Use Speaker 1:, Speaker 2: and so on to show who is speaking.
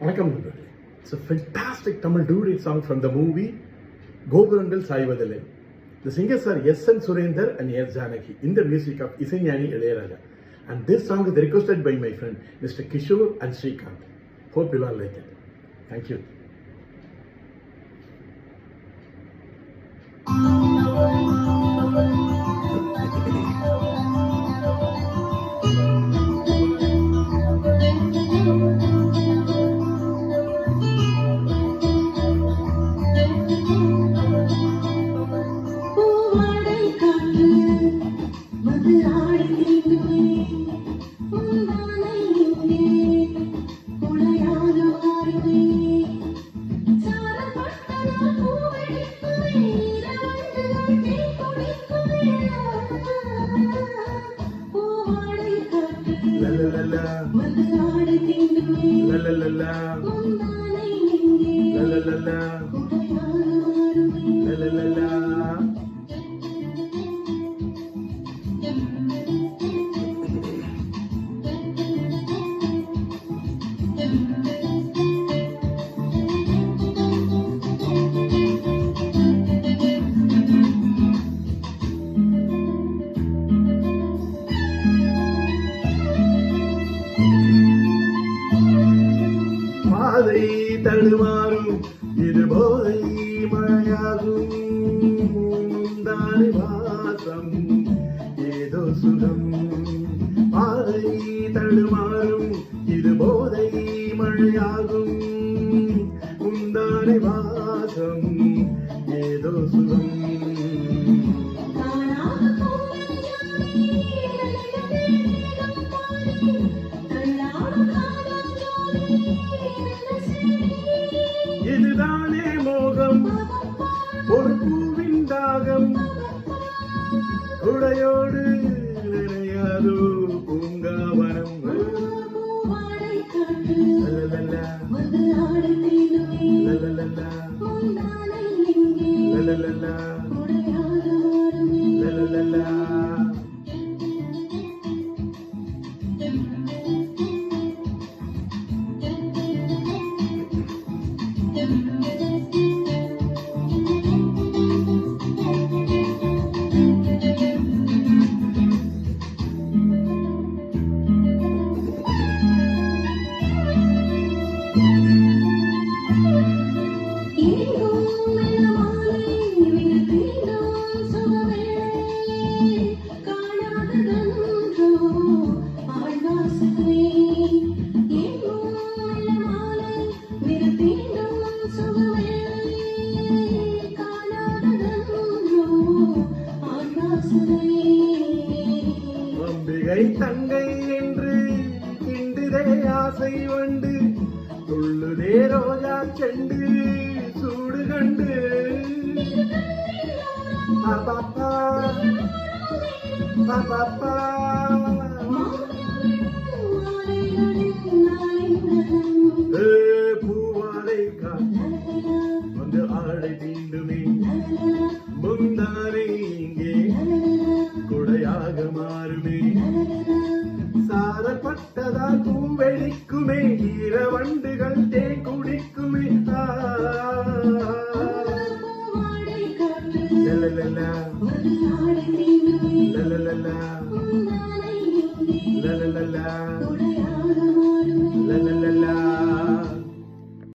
Speaker 1: வணக்கம் நண்பர்களே. It's a fantastic Tamil duet song from the movie கோபுரங்கள் சாய்வதில்லை. The singers are S.N. Surendar and S. Janaki in the music of Isaignani Ilayaraja. And this song is requested by my friend Mr. Kishore and Srikanth. Hope you all like it. Thank you. பாதை தடுமாறும் இது போதை மழையாகும் தானி வாசம் ஏதோ சுகம். பாதை தடுமாறும் இது போதை மழையாகும் உந்தானி வாசம் ஏதோ சுகம். இதுதானே மோகம், ஒரு பூவின் தாகம், குடையோடு நினையாதோ பூங்காவனம். லலலலா லலலலா லலலலா லலலலா. அம்பிகை தங்கை என்று கிண்டுதே ஆசை வண்டு, துள்ளுதே ரோஜா செண்டு சூடு கண்டு. பாப்பா பாப்பா பூவாடை வந்து ஆடை தீண்டுமே முந்தானே இங்கே குடையாக மாறுமே. சாரப்பட்டதால் பூவெளிக்குமே ஈரவண்டுகள் தேன் குடிக்குமே. லலலலா லலலலா லலலலா லலலலா.